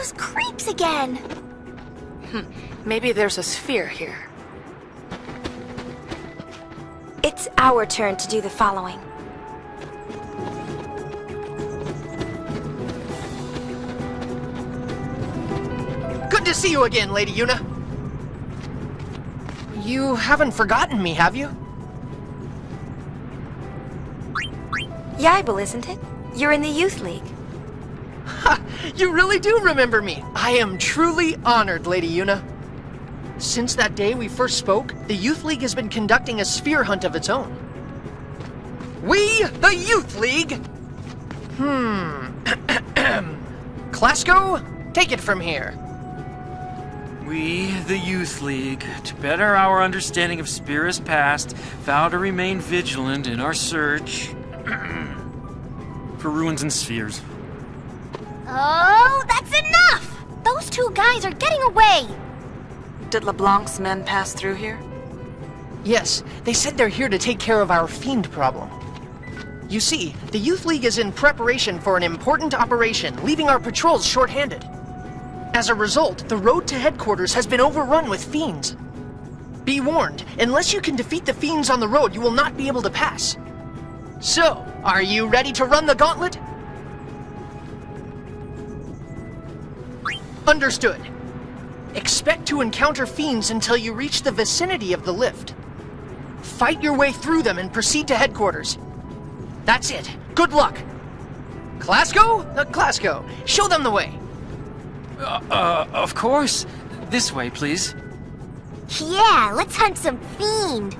those creeps again! Maybe there's a sphere here. It's our turn to do the following. Good to see you again, Lady Yuna. You haven't forgotten me, have you? Yaibel, isn't it? You're in the Youth League. Ha! You really do remember me. I am truly honored, Lady Yuna. Since that day we first spoke, the Youth League has been conducting a sphere hunt of its own. We, the Youth League! Clasko, take it from here. We, the Youth League, to better our understanding of Spira's past, vow to remain vigilant in our search for ruins and spheres. Oh, that's enough! Those two guys are getting away! Did LeBlanc's men pass through here? Yes, they said they're here to take care of our fiend problem. You see, the Youth League is in preparation for an important operation, leaving our patrols short-handed. As a result, the road to headquarters has been overrun with fiends. Be warned, unless you can defeat the fiends on the road, you will not be able to pass. So, are you ready to run the gauntlet? Understood. Expect to encounter fiends until you reach the vicinity of the lift. Fight your way through them and proceed to headquarters. That's it. Good luck. Clasko? Clasko, show them the way. Of course. This way, please. Yeah, let's hunt some fiend!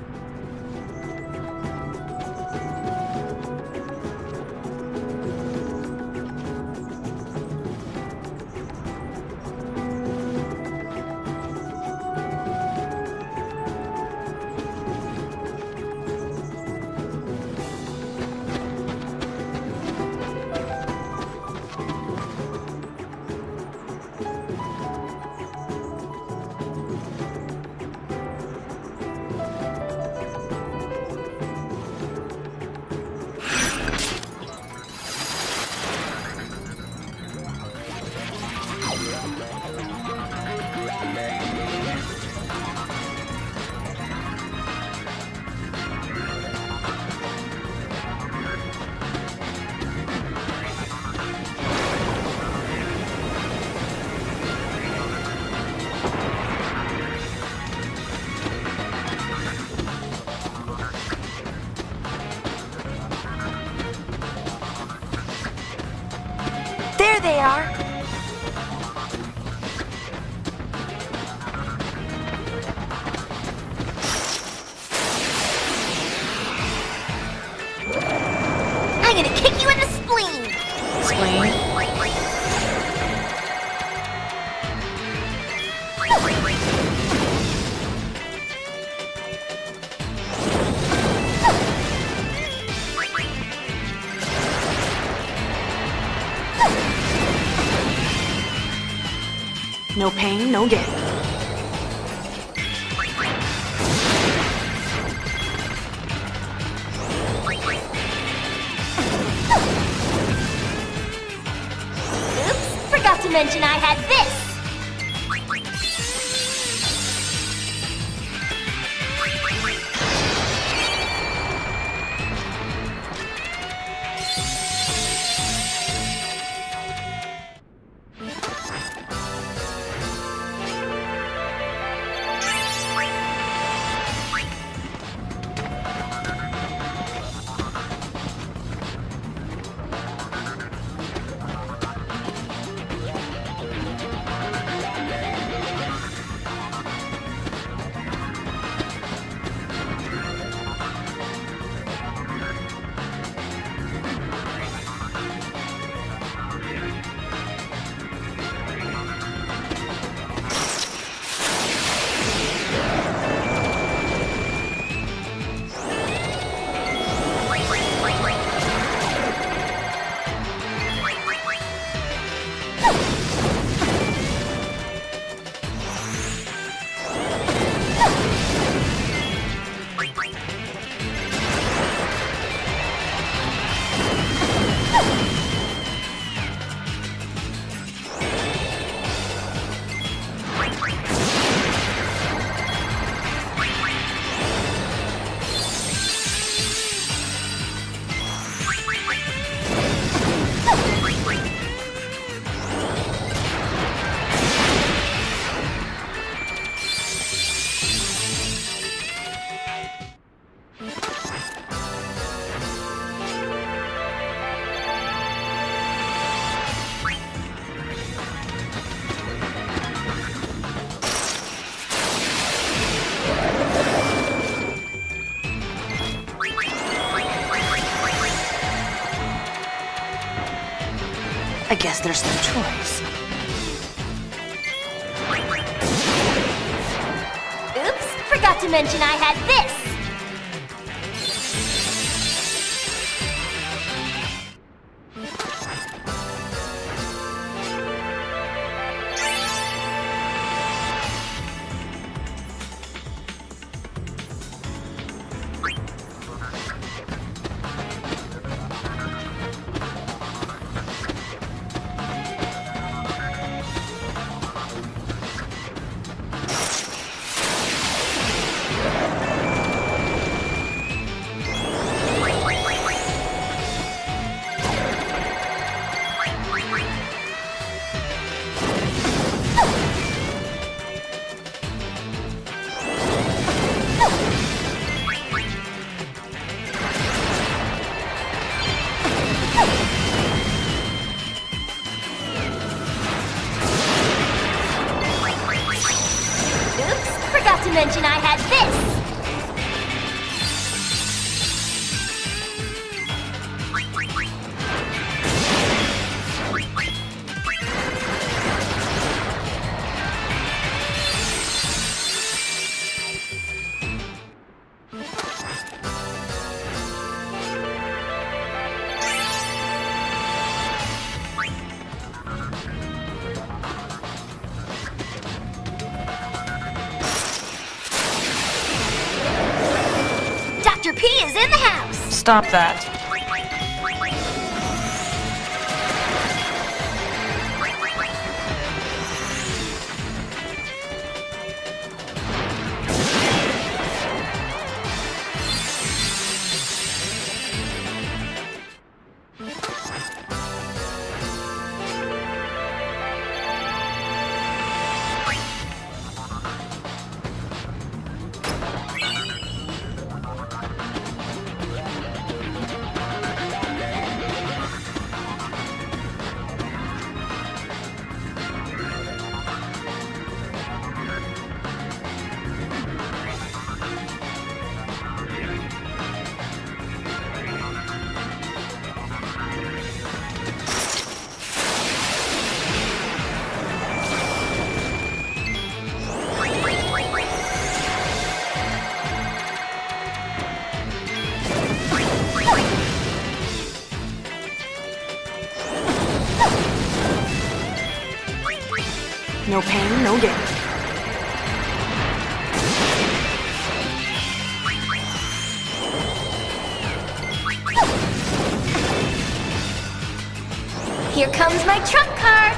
There they are! I'm gonna kick you in the spleen! Spleen? No pain, no gain. Oops, forgot to mention I had this! I guess there's no choice. Oops, forgot to mention I had this! To mention I had this! Dr. P is in the house! Stop that. No pain, no gain. Here comes my trump card!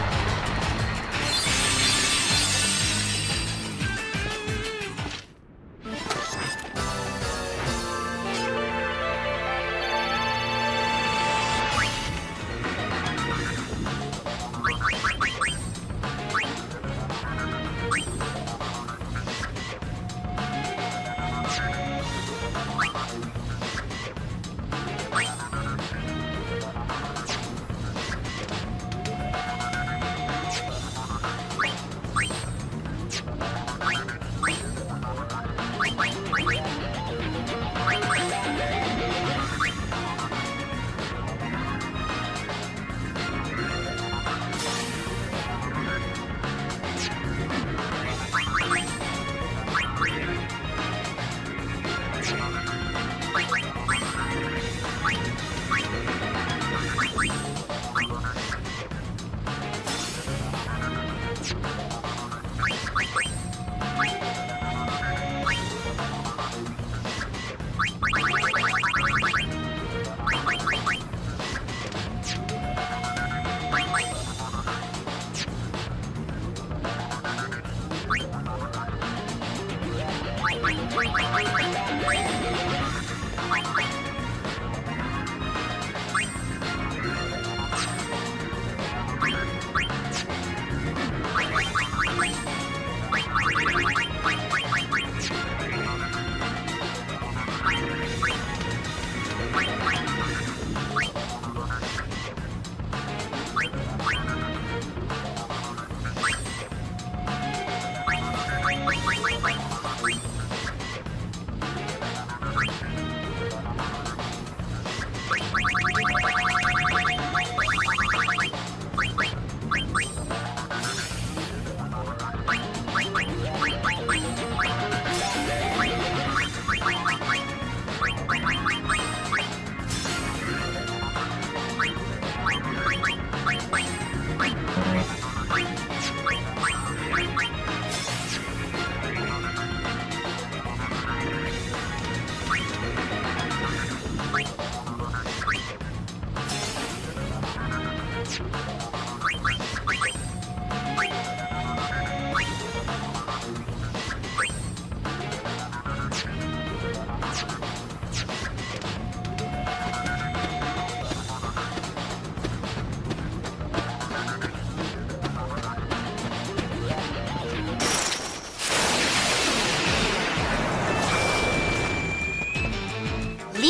Leave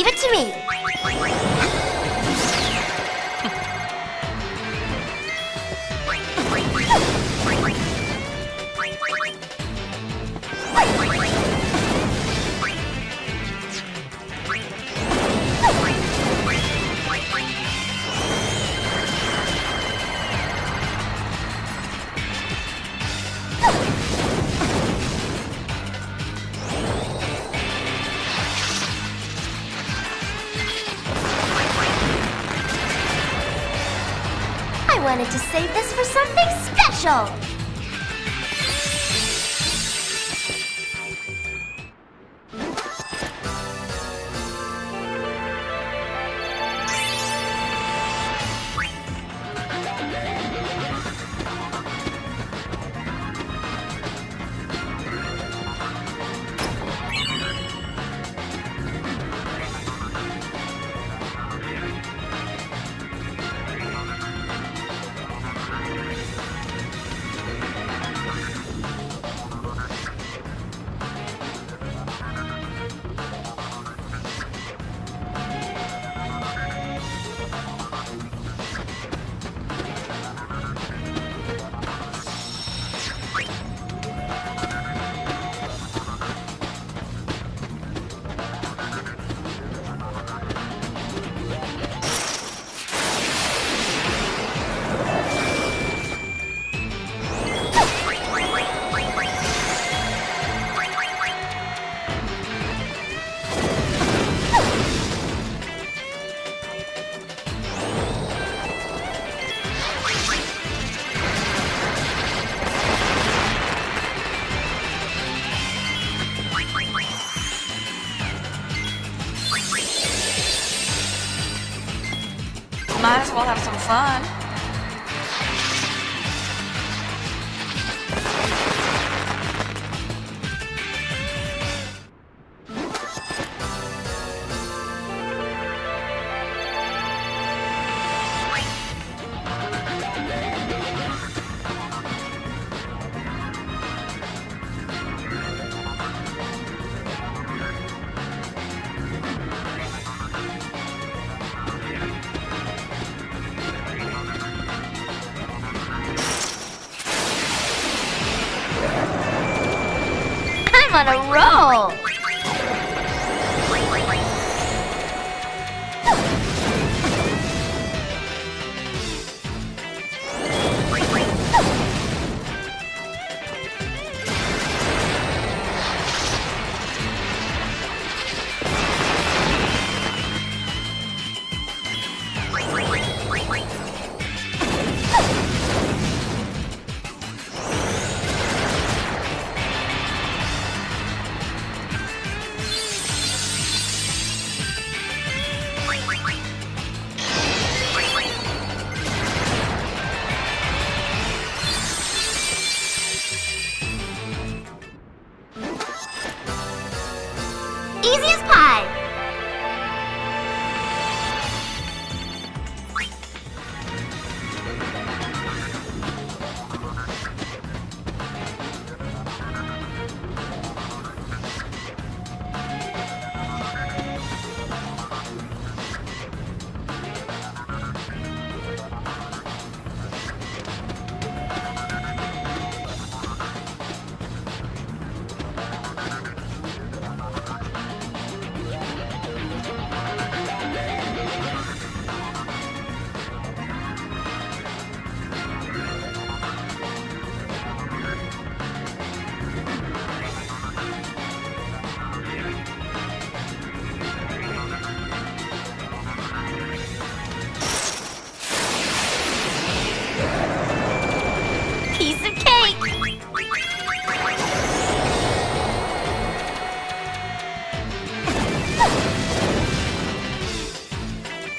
it to me. I wanted to save this for something special. Might as well have some fun. I'm on a roll! Easy as pie! Piece of cake!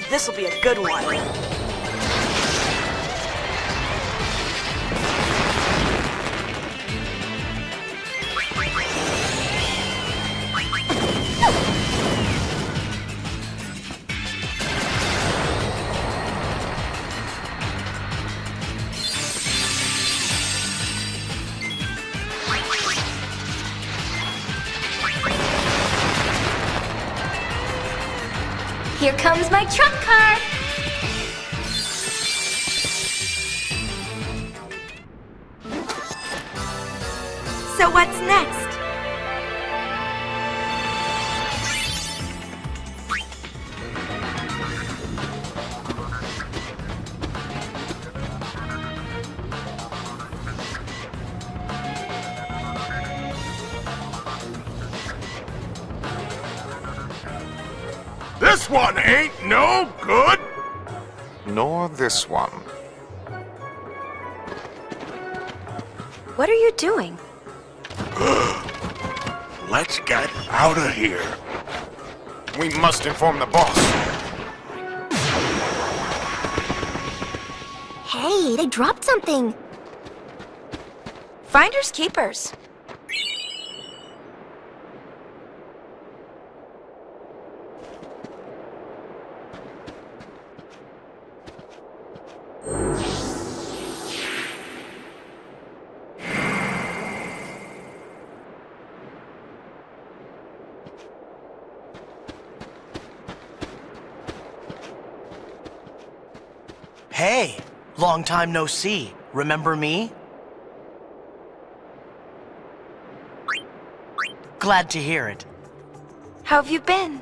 This'll be a good one. Here comes my trump card! So what's next? This one ain't no good! Nor this one. What are you doing? Let's get out of here. We must inform the boss. Hey, they dropped something. Finders keepers. Hey, long time no see. Remember me? Glad to hear it. How have you been?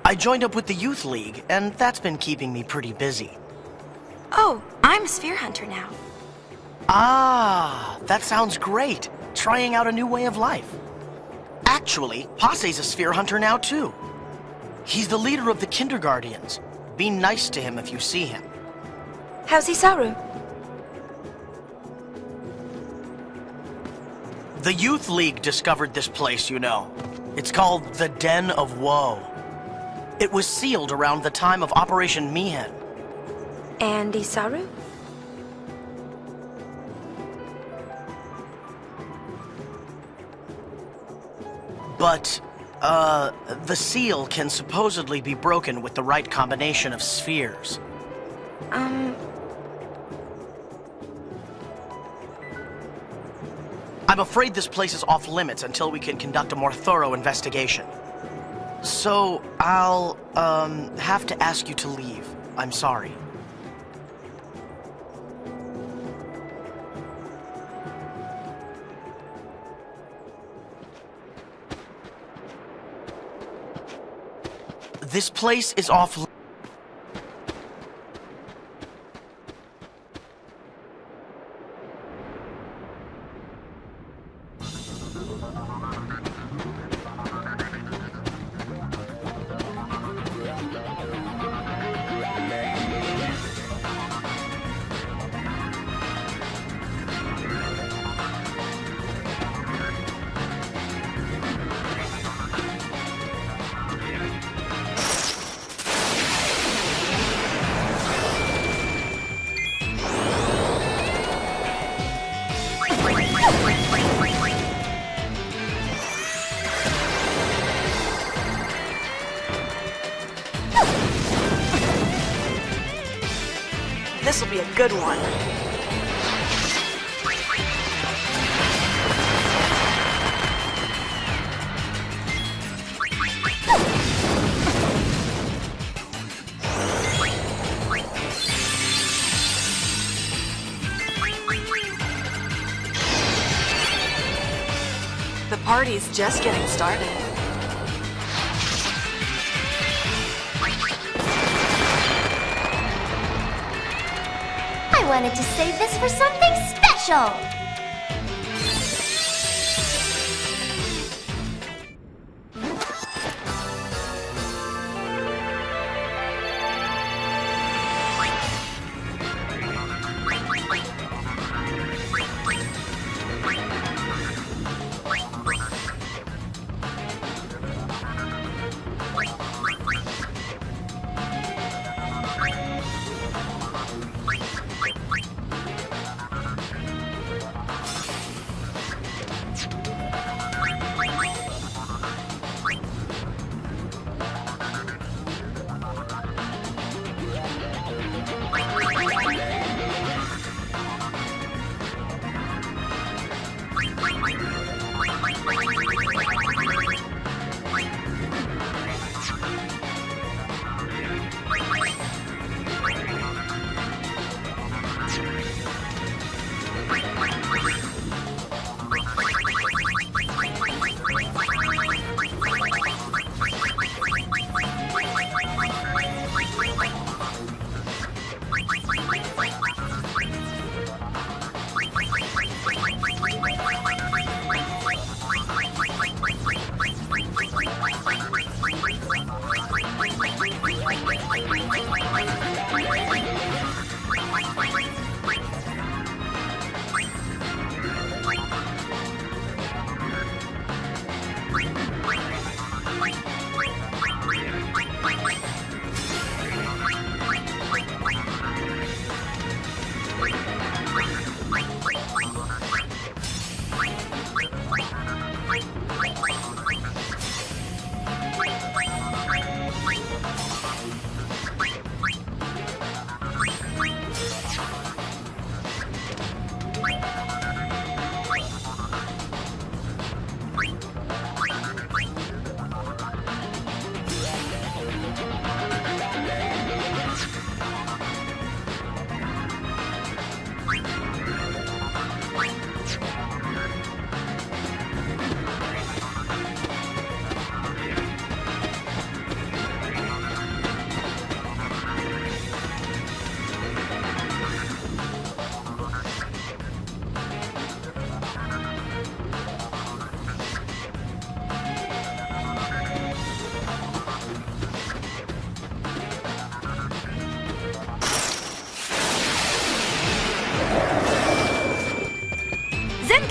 I joined up with the Youth League, and that's been keeping me pretty busy. Oh, I'm a sphere hunter now. Ah, that sounds great. Trying out a new way of life. Actually, Passe's a sphere hunter now too. He's the leader of the Kinderguardians. Be nice to him if you see him. How's Isaru? The Youth League discovered this place, you know. It's called the Den of Woe. It was sealed around the time of Operation Mihen. And Isaru? But, the seal can supposedly be broken with the right combination of spheres. I'm afraid this place is off limits until we can conduct a more thorough investigation. So, I'll, have to ask you to leave. I'm sorry. This place is off limits. This'll be a good one. The party's just getting started. I wanted to save this for something special!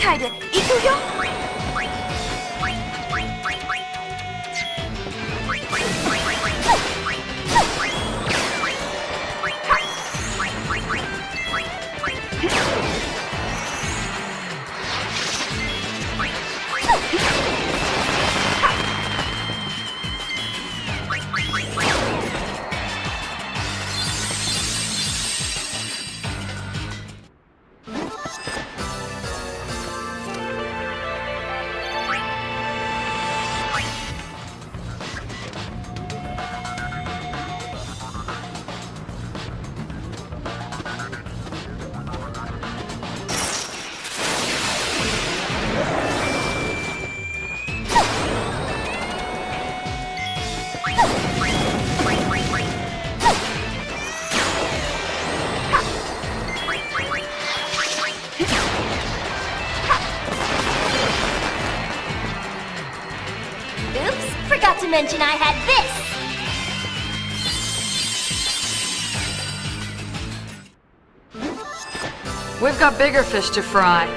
界で行くよ。Forgot to mention I had this! We've got bigger fish to fry.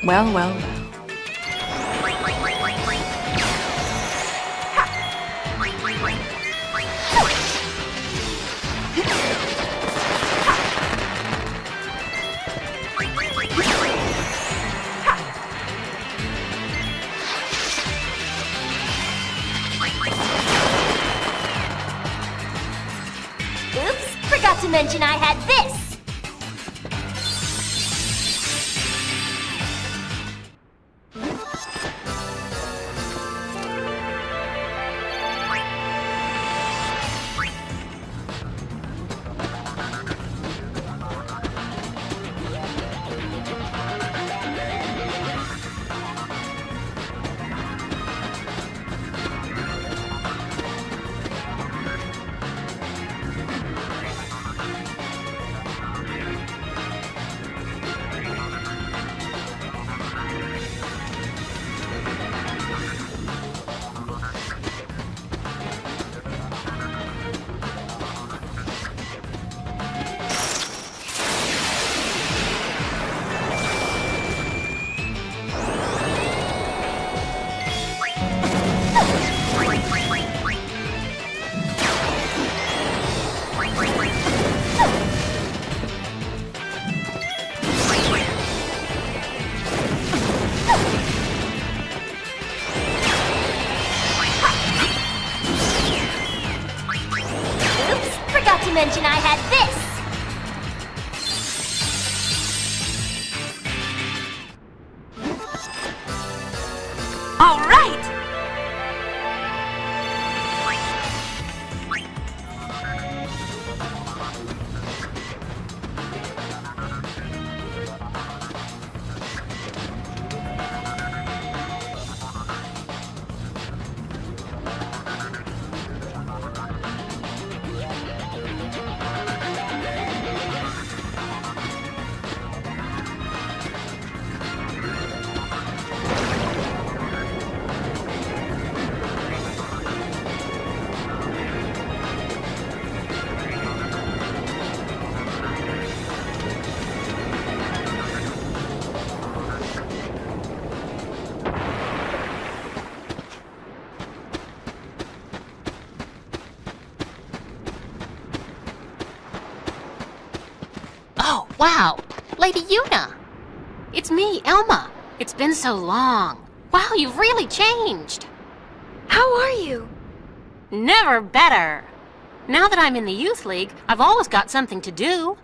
Well, well, well. Oops, forgot to mention I had this! Mention I had this! All right! Oh, wow! Lady Yuna! It's me, Elma. It's been so long. Wow, you've really changed. How are you? Never better. Now that I'm in the Youth League, I've always got something to do.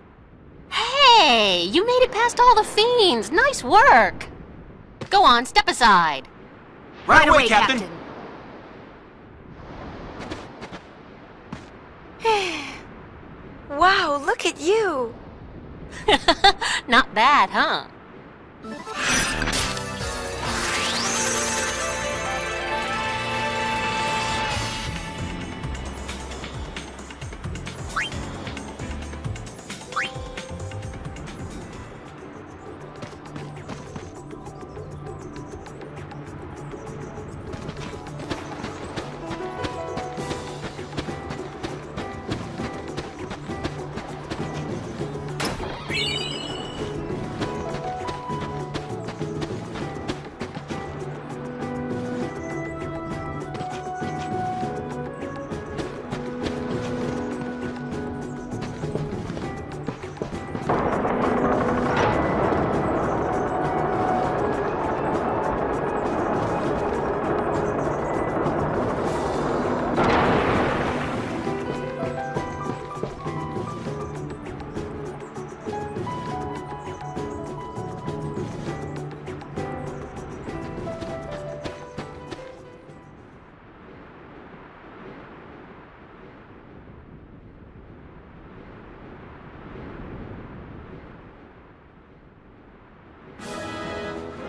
Hey, you made it past all the fiends. Nice work. Go on, step aside. Right away, Captain. Wow, look at you! Not bad, huh?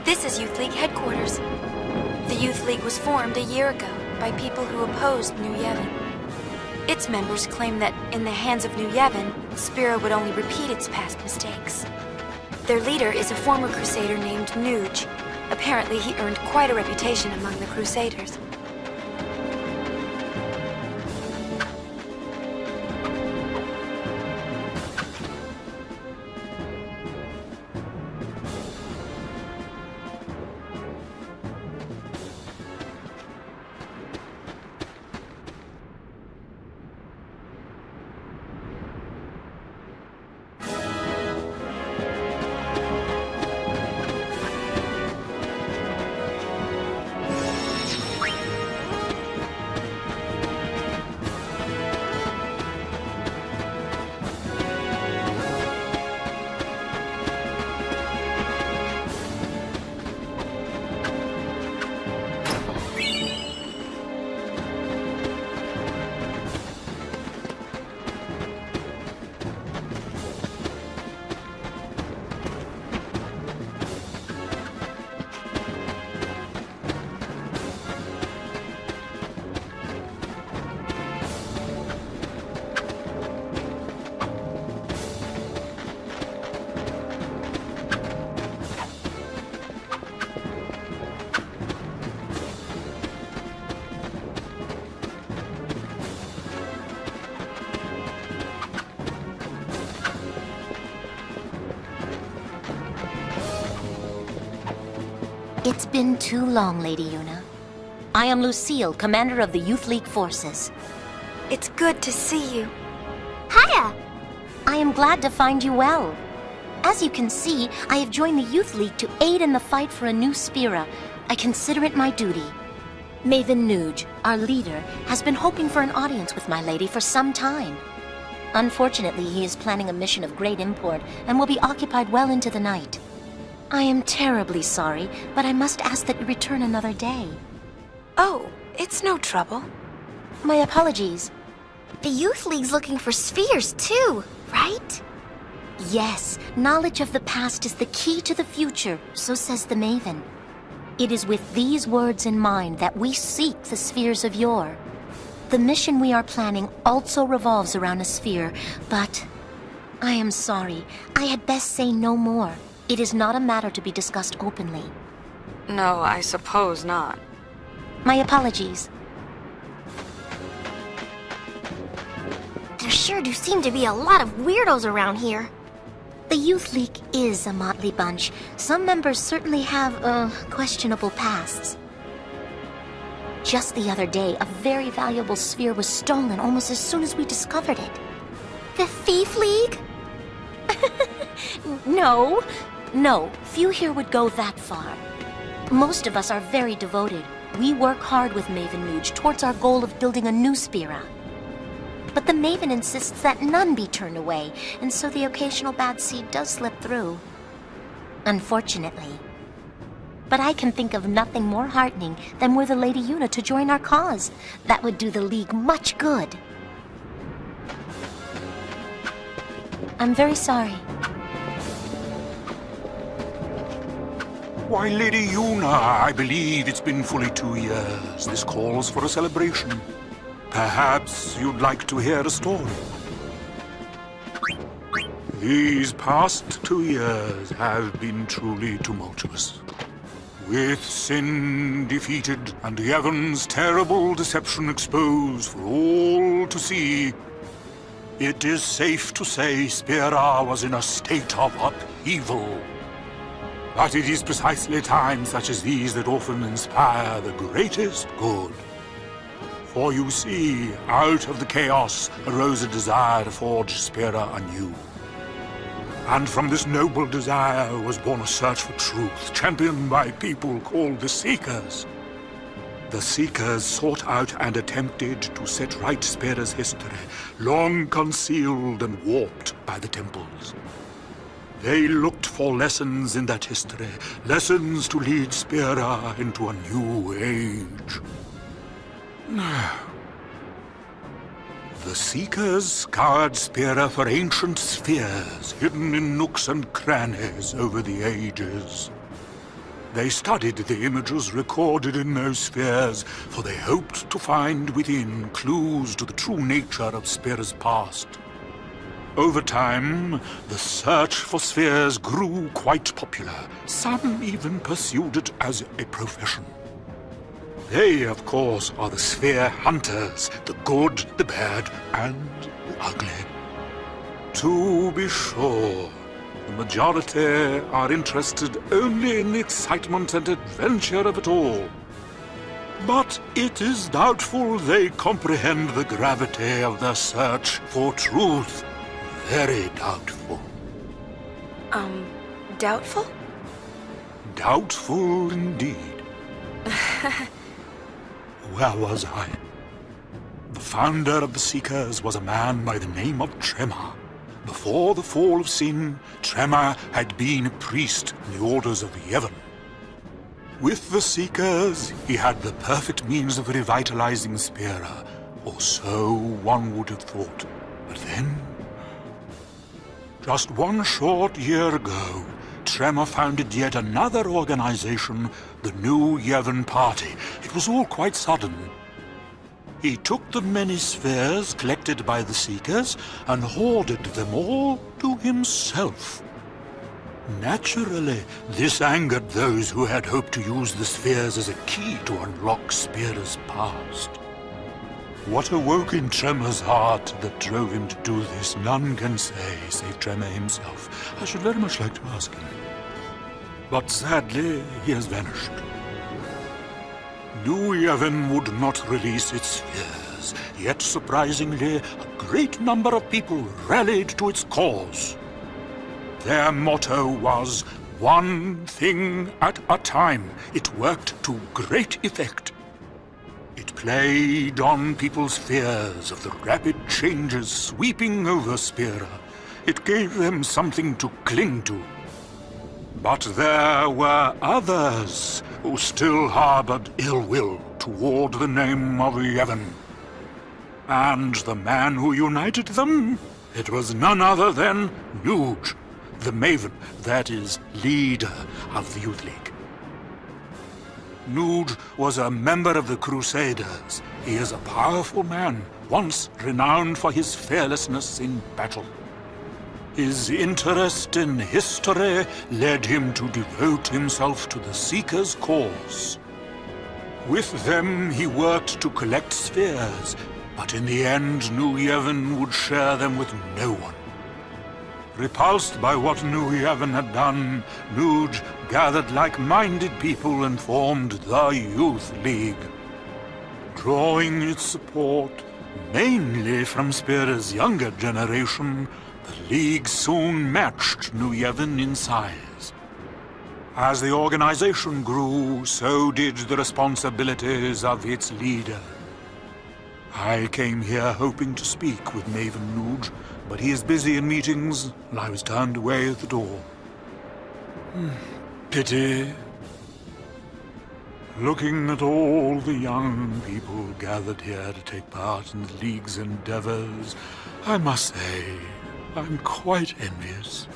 This is Youth League headquarters. The Youth League was formed a year ago by people who opposed New Yevon. Its members claim that in the hands of New Yevon, Spira would only repeat its past mistakes. Their leader is a former crusader named Nuge. Apparently, he earned quite a reputation among the crusaders. It's been too long, Lady Yuna. I am Lucille, commander of the Youth League forces. It's good to see you. Hiya! I am glad to find you well. As you can see, I have joined the Youth League to aid in the fight for a new Spira. I consider it my duty. Maven Nuge, our leader, has been hoping for an audience with my lady for some time. Unfortunately, he is planning a mission of great import and will be occupied well into the night. I am terribly sorry, but I must ask that you return another day. Oh, it's no trouble. My apologies. The Youth League's looking for spheres too, right? Yes, knowledge of the past is the key to the future, so says the Maven. It is with these words in mind that we seek the spheres of yore. The mission we are planning also revolves around a sphere, but I am sorry. I had best say no more. It is not a matter to be discussed openly. No, I suppose not. My apologies. There sure do seem to be a lot of weirdos around here. The Youth League is a motley bunch. Some members certainly have, questionable pasts. Just the other day, a very valuable sphere was stolen almost as soon as we discovered it. The Thief League? No, few here would go that far. Most of us are very devoted. We work hard with Maven Nuge towards our goal of building a new Spira. but the Maven insists that none be turned away, and so the occasional bad seed does slip through. Unfortunately. But I can think of nothing more heartening than were the Lady Yuna to join our cause. That would do the League much good. I'm very sorry. Why, Lady Yuna, I believe it's been fully 2 years. This calls for a celebration. Perhaps you'd like to hear a story. These past 2 years have been truly tumultuous. With sin defeated and Yevon's terrible deception exposed for all to see, it is safe to say Spira was in a state of upheaval. But it is precisely times such as these that often inspire the greatest good. For you see, out of the chaos arose a desire to forge Spira anew. And from this noble desire was born a search for truth, championed by people called the Seekers. The Seekers sought out and attempted to set right Spira's history, long concealed and warped by the temples. They looked for lessons in that history, lessons to lead Spira into a new age. The Seekers scoured Spira for ancient spheres hidden in nooks and crannies over the ages. They studied the images recorded in those spheres, for they hoped to find within clues to the true nature of Spira's past. Over time, the search for spheres grew quite popular. Some even pursued it as a profession. They, of course, are the sphere hunters, the good, the bad, and the ugly. To be sure, the majority are interested only in the excitement and adventure of it all. But it is doubtful they comprehend the gravity of the search for truth. Very doubtful. Doubtful? Doubtful indeed. Where was I? The founder of the Seekers was a man by the name of Tremor. Before the fall of sin, Tremor had been a priest in the orders of Yevon. With the Seekers, he had the perfect means of revitalizing Spira, or so one would have thought. But then, just 1 short year ago, Tremor founded yet another organization, the New Yevon Party. It was all quite sudden. He took the many spheres collected by the Seekers and hoarded them all to himself. Naturally, this angered those who had hoped to use the spheres as a key to unlock Spira's past. What awoke in Tremor's heart that drove him to do this, none can say, save Tremor himself. I should very much like to ask him. But sadly, he has vanished. New Yevon would not release its spheres, yet surprisingly, a great number of people rallied to its cause. Their motto was, one thing at a time. It worked to great effect. It played on people's fears of the rapid changes sweeping over Spira. It gave them something to cling to. But there were others who still harbored ill will toward the name of Yevon. And the man who united them? It was none other than Nuge, the Maven, that is, leader of the Youth League. Nuge was a member of the Crusaders. He is a powerful man, once renowned for his fearlessness in battle. His interest in history led him to devote himself to the Seekers' cause. With them, he worked to collect spheres, but in the end, New Yevon would share them with no one. Repulsed by what New Yevon had done, Nuge gathered like-minded people and formed the Youth League. Drawing its support mainly from Spira's younger generation, the League soon matched New Yevon in size. As the organization grew, so did the responsibilities of its leader. I came here hoping to speak with Maven Nuge, but he is busy in meetings, and I was turned away at the door. Pity. Looking at all the young people gathered here to take part in the League's endeavors, I must say, I'm quite envious.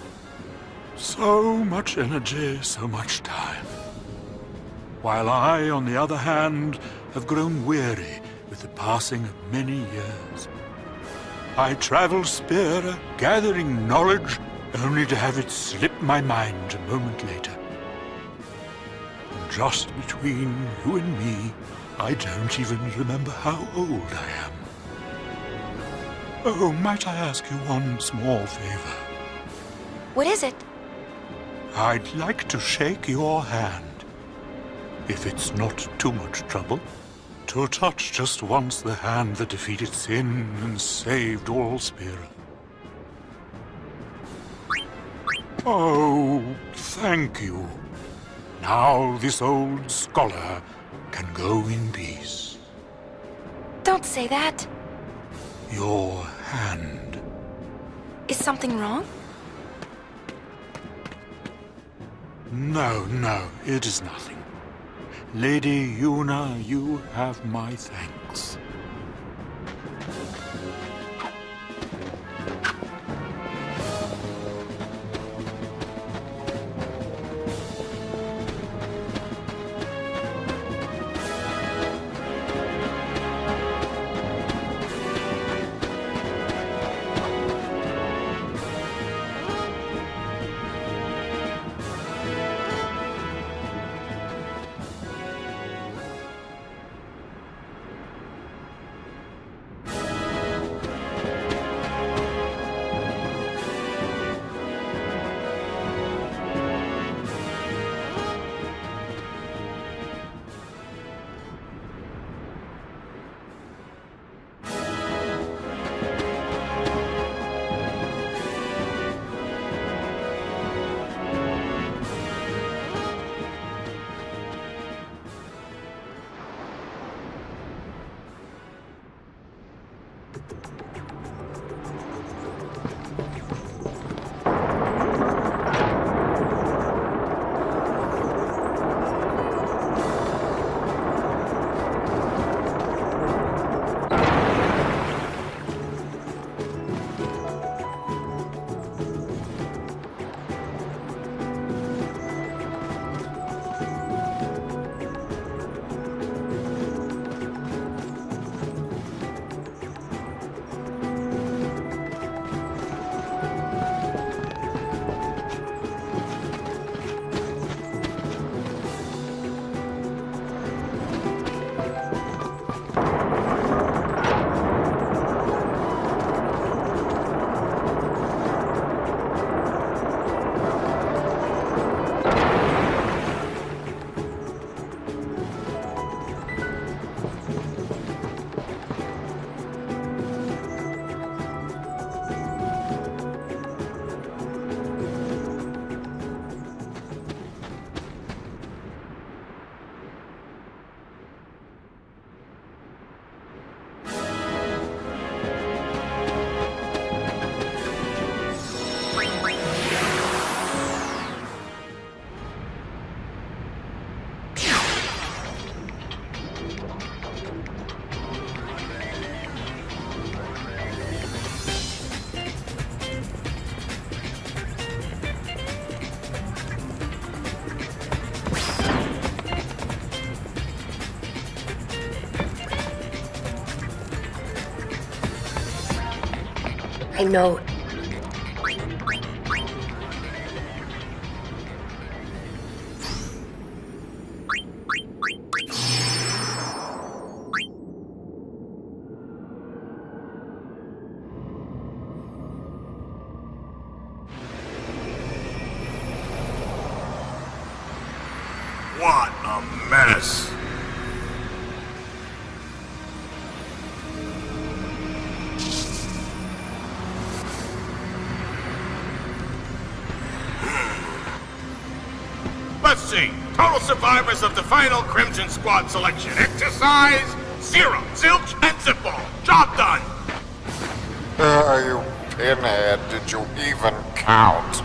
So much energy, so much time. While I, on the other hand, have grown weary with the passing of many years. I travel Spira, gathering knowledge, only to have it slip my mind a moment later. And just between you and me, I don't even remember how old I am. Oh, might I ask you one small favor? What is it? I'd like to shake your hand, if it's not too much trouble. To touch just once the hand that defeated sin and saved all Spira. Oh, thank you. Now this old scholar can go in peace. Don't say that. Your hand. Is something wrong? No, it is nothing. Lady Yuna, you have my thanks. I know. What a mess! Let's see. Total survivors of the final Crimson Squad selection exercise, Zero, zilch, and zipball. Job done. You pinhead, did you even count?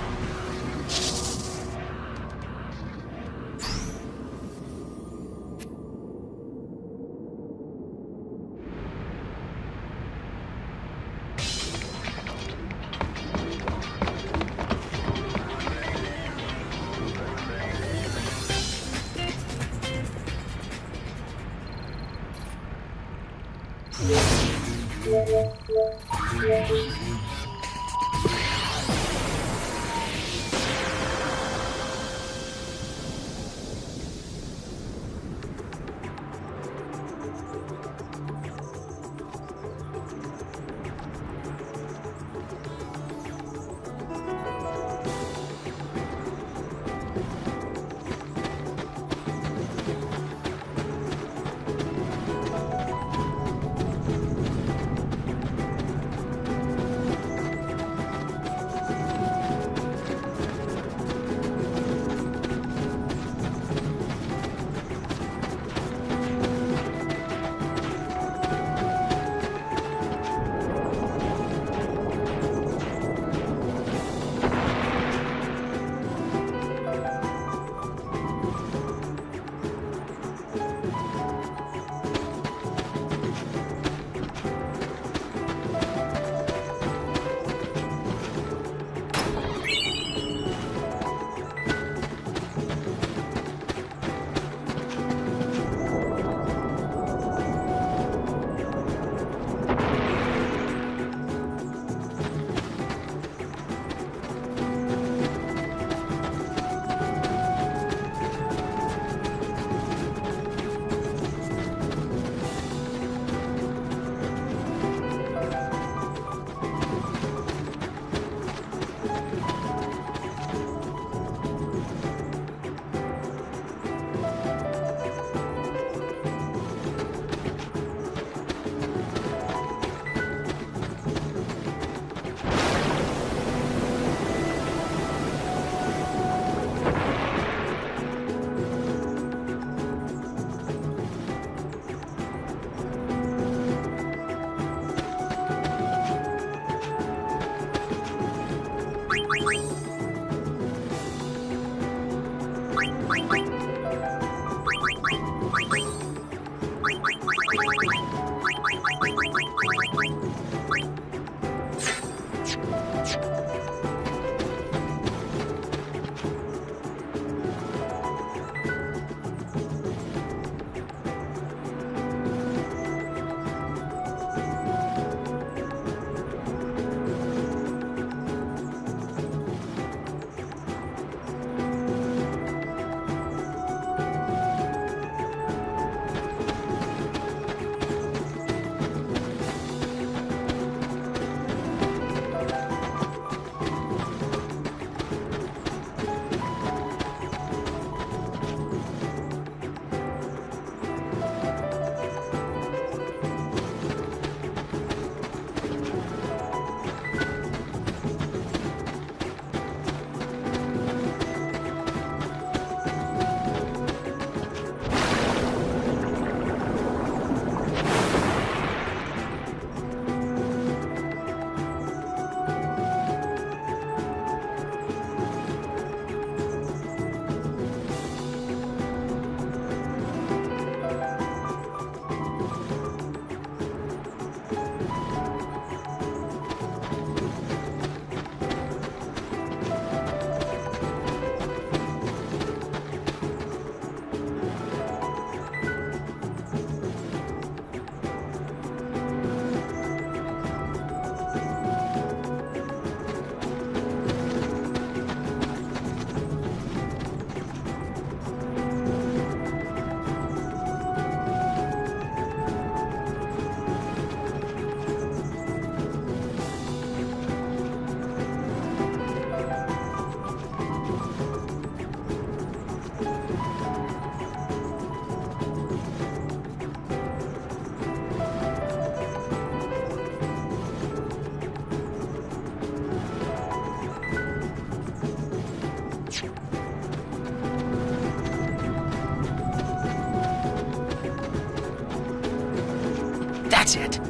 That's it.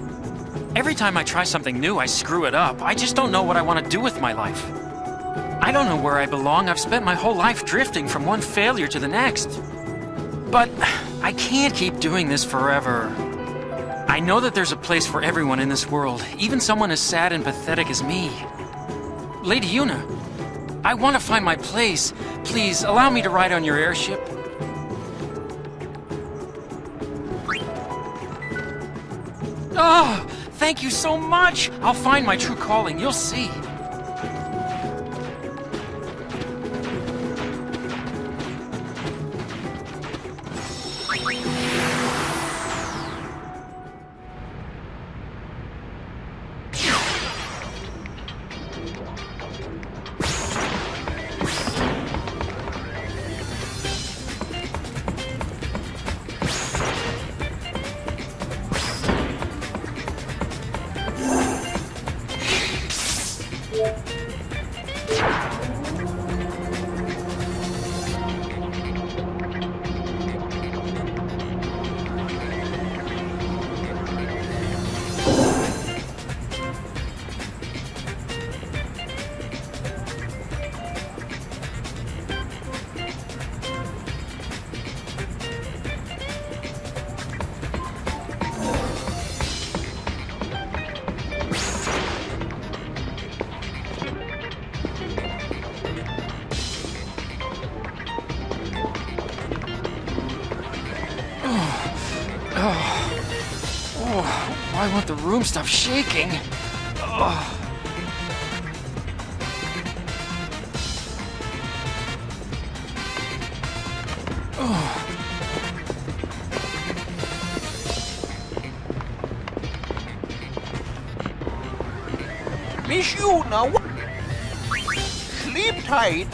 Every time I try something new, I screw it up. I just don't know what I want to do with my life. I don't know where I belong. I've spent my whole life drifting from one failure to the next. But I can't keep doing this forever. I know that there's a place for everyone in this world, even someone as sad and pathetic as me. Lady Yuna, I want to find my place. Please, allow me to ride on your airship. Oh, thank you so much! I'll find my true calling, you'll see. Why won't the room stop shaking? Miss Yuna, sleep tight.